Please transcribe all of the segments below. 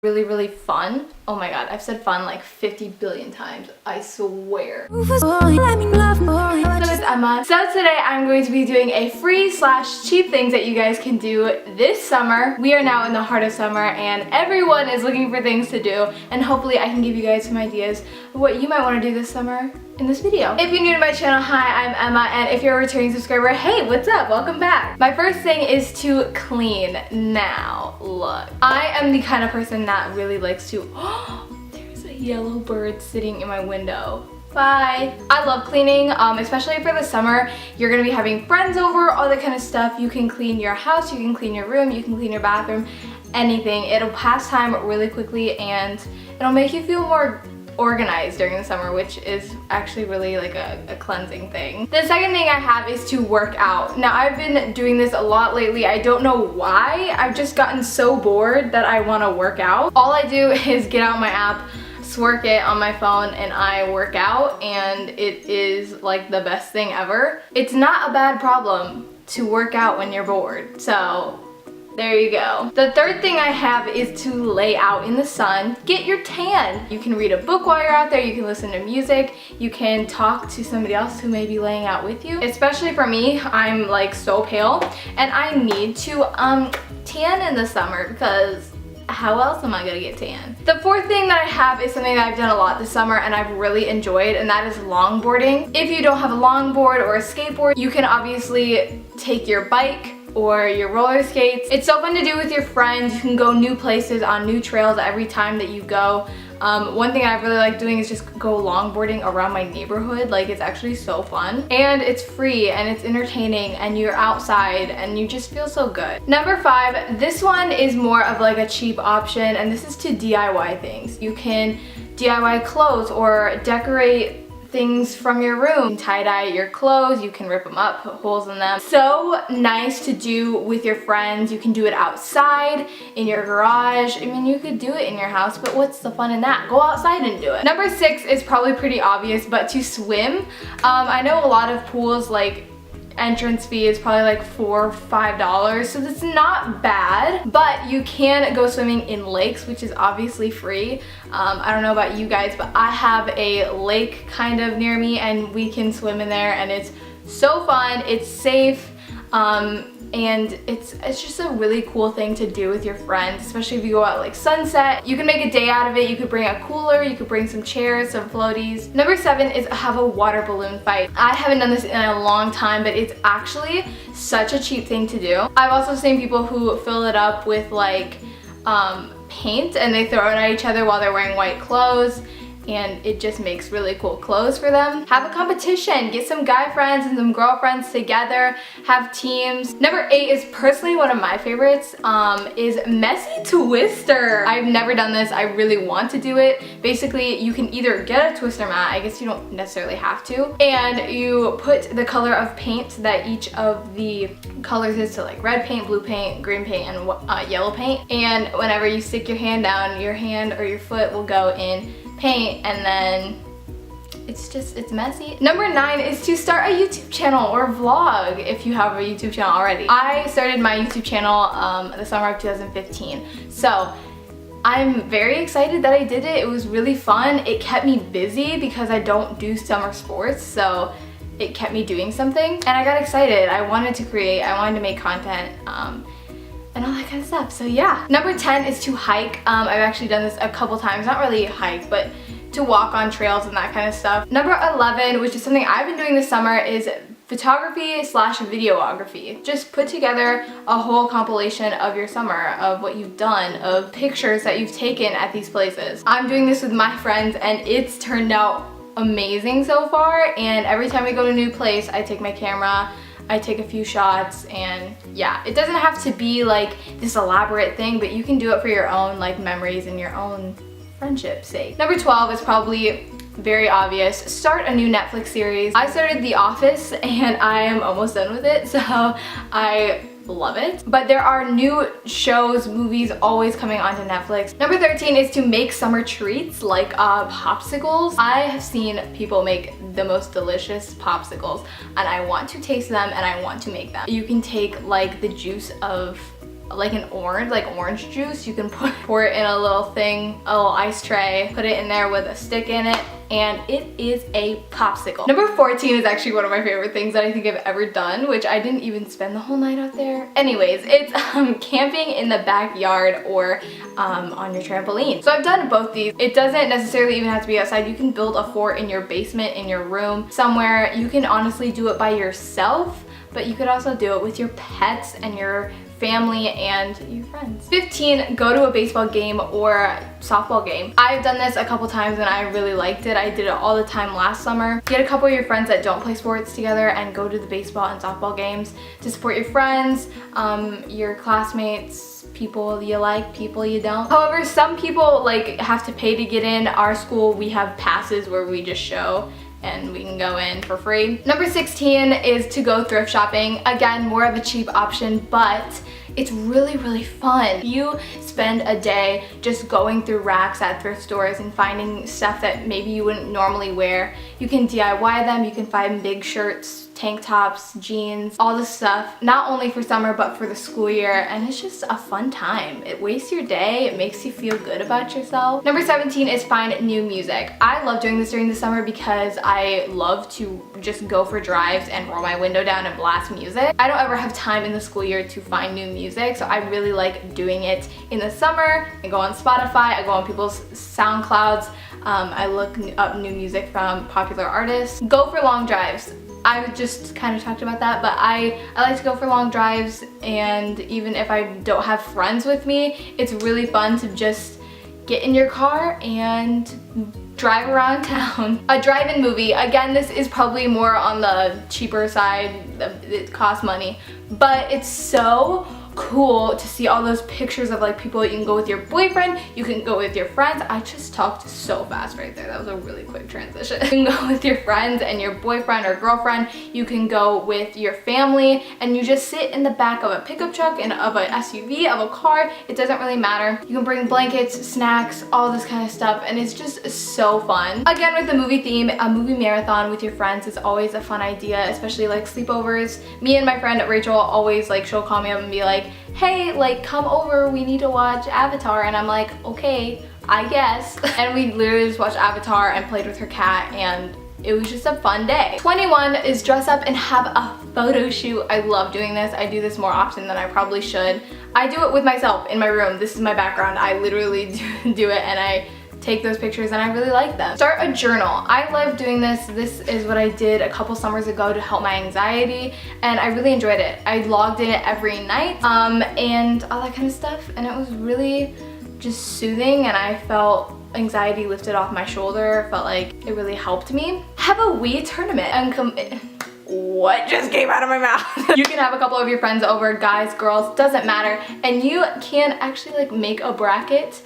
really, really fun. Oh my god, I've said fun like 50 billion times, I swear. So it's Emma. So today I'm going to be doing a free/cheap things that you guys can do this summer. We are now in the heart of summer and everyone is looking for things to do, and hopefully I can give you guys some ideas of what you might want to do this summer in this video. If you're new to my channel, hi, I'm Emma, and if you're a returning subscriber, hey, what's up? Welcome back. My first thing is to clean. Now, look, I am the kind of person that really likes to, there's a yellow bird sitting in my window. Bye. I love cleaning, especially for the summer. You're gonna be having friends over, all that kind of stuff. You can clean your house, you can clean your room, you can clean your bathroom, anything. It'll pass time really quickly and it'll make you feel more organized during the summer, which is actually really like a cleansing thing. The second thing I have is to work out. Now I've been doing this a lot lately. I don't know why. I've just gotten so bored that I want to work out. All I do is get out my app, work it on my phone, and I work out, and it is like the best thing ever. It's not a bad problem to work out when you're bored, so there you go. The third thing I have is to lay out in the sun. Get your tan. You can read a book while you're out there, you can listen to music, you can talk to somebody else who may be laying out with you. Especially for me, I'm like so pale and I need to tan in the summer because how else am I gonna get tan? The fourth thing that I have is something that I've done a lot this summer and I've really enjoyed, and that is longboarding. If you don't have a longboard or a skateboard, you can obviously take your bike or your roller skates. It's so fun to do with your friends. You can go new places on new trails every time that you go. One thing I really like doing is just go longboarding around my neighborhood. Like, it's actually so fun and it's free and it's entertaining and you're outside and you just feel so good. Number 5, this one is more of like a cheap option, and this is to DIY things. You can DIY clothes or decorate things from your room. Tie-dye your clothes, you can rip them up, put holes in them. So nice to do with your friends. You can do it outside, in your garage. I mean, you could do it in your house, but what's the fun in that? Go outside and do it. Number 6 is probably pretty obvious, but to swim. I know a lot of pools, like, entrance fee is probably like $4 or $5, so that's not bad, but you can go swimming in lakes, which is obviously free. I don't know about you guys, but I have a lake kind of near me and we can swim in there and it's so fun, it's safe, and it's just a really cool thing to do with your friends, especially if you go out like sunset. You can make a day out of it. You could bring a cooler, you could bring some chairs, some floaties. Number 7 is have a water balloon fight. I haven't done this in a long time, but it's actually such a cheap thing to do. I've also seen people who fill it up with like paint and they throw it at each other while they're wearing white clothes, and it just makes really cool clothes for them. Have a competition, get some guy friends and some girlfriends together, have teams. Number 8 is personally one of my favorites, is Messy Twister. I've never done this, I really want to do it. Basically, you can either get a twister mat, I guess you don't necessarily have to, and you put the color of paint that each of the colors is, so like red paint, blue paint, green paint, and yellow paint, and whenever you stick your hand down, your hand or your foot will go in paint, and then it's messy. Number 9 is to start a YouTube channel or vlog if you have a YouTube channel already. I started my YouTube channel the summer of 2015, so I'm very excited that I did it. It was really fun. It kept me busy because I don't do summer sports, so it kept me doing something, and I got excited. I wanted to create, I wanted to make content, and all that kind of stuff, so yeah. Number 10 is to hike. I've actually done this a couple times, not really hike, but to walk on trails and that kind of stuff. Number 11, which is something I've been doing this summer, is photography/videography. Just put together a whole compilation of your summer, of what you've done, of pictures that you've taken at these places. I'm doing this with my friends and it's turned out amazing so far, and every time we go to a new place, I take my camera, I take a few shots, and yeah, it doesn't have to be like this elaborate thing, but you can do it for your own like memories and your own friendship's sake. Number 12 is probably very obvious. Start a new Netflix series. I started The Office and I am almost done with it, so I love it. But there are new shows, movies always coming onto Netflix. Number 13 is to make summer treats like popsicles. I have seen people make the most delicious popsicles and I want to taste them and I want to make them. You can take like the juice of like an orange, like orange juice. You can pour it in a little thing, a little ice tray, put it in there with a stick in it, and it is a popsicle. Number 14 is actually one of my favorite things that I think I've ever done, which I didn't even spend the whole night out there. Anyways, it's camping in the backyard or on your trampoline. So I've done both these. It doesn't necessarily even have to be outside. You can build a fort in your basement, in your room, somewhere. You can honestly do it by yourself, but you could also do it with your pets and your family and your friends. 15, go to a baseball game or softball game. I've done this a couple times and I really liked it. I did it all the time last summer. Get a couple of your friends that don't play sports together and go to the baseball and softball games to support your friends, your classmates, people you like, people you don't. However, some people like have to pay to get in. Our school, we have passes where we just show and we can go in for free. Number 16 is to go thrift shopping. Again, more of a cheap option, but it's really, really fun. You spend a day just going through racks at thrift stores and finding stuff that maybe you wouldn't normally wear. You can DIY them, you can find big shirts, tank tops, jeans, all this stuff, not only for summer but for the school year, and it's just a fun time. It wastes your day, it makes you feel good about yourself. Number 17 is find new music. I love doing this during the summer because I love to just go for drives and roll my window down and blast music. I don't ever have time in the school year to find new music, so I really like doing it in the summer. I go on Spotify, I go on people's SoundClouds, I look up new music from popular artists. Go for long drives. I just kind of talked about that, but I like to go for long drives, and even if I don't have friends with me, it's really fun to just get in your car and drive around town. A drive-in movie, again, this is probably more on the cheaper side, it costs money, but it's so cool to see all those pictures of like people. You can go with your boyfriend, you can go with your friends. I just talked so fast right there. That was a really quick transition. You can go with your friends and your boyfriend or girlfriend. You can go with your family and you just sit in the back of a pickup truck and of an SUV, of a car. It doesn't really matter. You can bring blankets, snacks, all this kind of stuff, and it's just so fun. Again, with the movie theme, a movie marathon with your friends is always a fun idea, especially like sleepovers. Me and my friend Rachel always like, she'll call me up and be like, hey, like come over, we need to watch Avatar, and I'm like, okay, I guess. And we literally just watched Avatar and played with her cat, and it was just a fun day. 21 is dress up and have a photo shoot. I love doing this. I do this more often than I probably should. I do it with myself in my room. This is my background. I literally do it, and I take those pictures and I really like them. Start a journal. I love doing this. This is what I did a couple summers ago to help my anxiety, and I really enjoyed it. I logged in it every night and all that kind of stuff, and it was really just soothing, and I felt anxiety lifted off my shoulder. Felt like it really helped me. Have a Wii tournament and what just came out of my mouth? You can have a couple of your friends over, guys, girls, doesn't matter, and you can actually like make a bracket.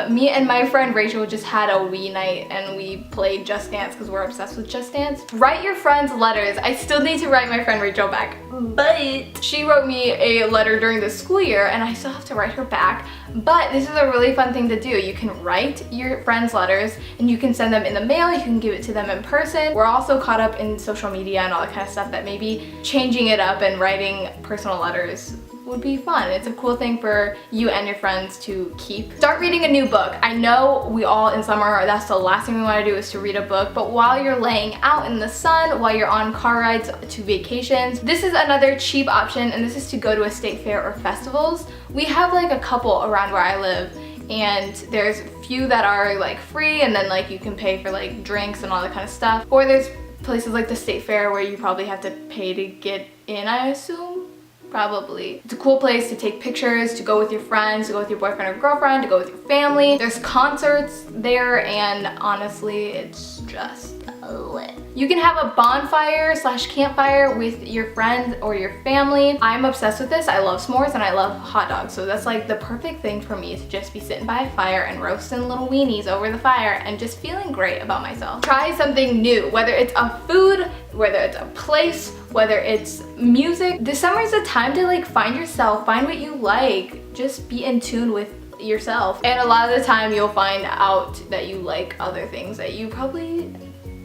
Me and my friend Rachel just had a Wii night and we played Just Dance because we're obsessed with Just Dance. Write your friends letters. I still need to write my friend Rachel back, but she wrote me a letter during the school year and I still have to write her back. But this is a really fun thing to do. You can write your friends letters and you can send them in the mail, you can give it to them in person. We're also caught up in social media and all that kind of stuff that maybe changing it up and writing personal letters would be fun. It's a cool thing for you and your friends to keep. Start reading a new book. I know we all in summer, that's the last thing we want to do is to read a book, but while you're laying out in the sun, while you're on car rides to vacations, this is another cheap option, and this is to go to a state fair or festivals. We have like a couple around where I live, and there's a few that are like free, and then like you can pay for like drinks and all that kind of stuff. Or there's places like the state fair where you probably have to pay to get in, I assume. Probably. It's a cool place to take pictures, to go with your friends, to go with your boyfriend or girlfriend, to go with your family. There's concerts there, and honestly, it's just lit. You can have a bonfire / campfire with your friends or your family. I'm obsessed with this. I love s'mores and I love hot dogs, so that's like the perfect thing for me to just be sitting by a fire and roasting little weenies over the fire and just feeling great about myself. Try something new, whether it's a food, whether it's a place, whether it's music. This summer is a time to like find yourself, find what you like, just be in tune with yourself. And a lot of the time you'll find out that you like other things that you probably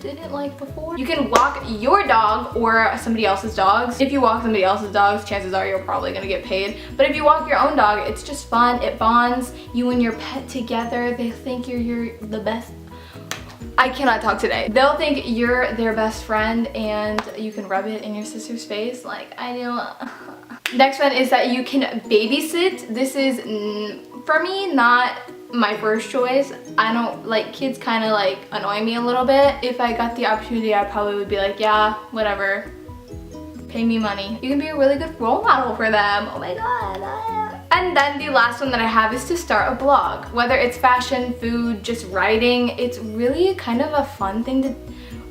didn't like before. You can walk your dog or somebody else's dogs. If you walk somebody else's dogs, chances are you're probably gonna get paid. But if you walk your own dog, it's just fun. It bonds you and your pet together. They think you're the best. I cannot talk today. They'll think you're their best friend and you can rub it in your sister's face like I do. Next one is that you can babysit. This is, for me, not my first choice. I don't like kids, kind of like annoy me a little bit. If I got the opportunity, I probably would be like, yeah, whatever, pay me money. You can be a really good role model for them. Oh my god. And then the last one that I have is to start a blog. Whether it's fashion, food, just writing, it's really kind of a fun thing to.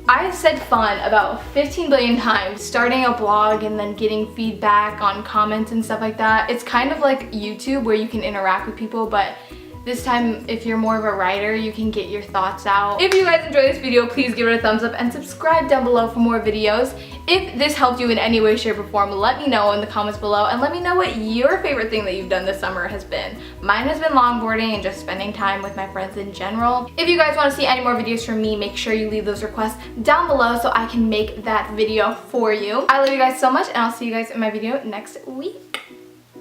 I've said fun about 15 billion times. Starting a blog and then getting feedback on comments and stuff like that. It's kind of like YouTube where you can interact with people, but this time, if you're more of a writer, you can get your thoughts out. If you guys enjoyed this video, please give it a thumbs up and subscribe down below for more videos. If this helped you in any way, shape, or form, let me know in the comments below and let me know what your favorite thing that you've done this summer has been. Mine has been longboarding and just spending time with my friends in general. If you guys want to see any more videos from me, make sure you leave those requests down below so I can make that video for you. I love you guys so much and I'll see you guys in my video next week.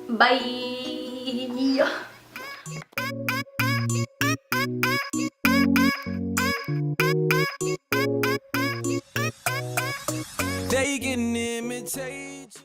Bye! They can imitate.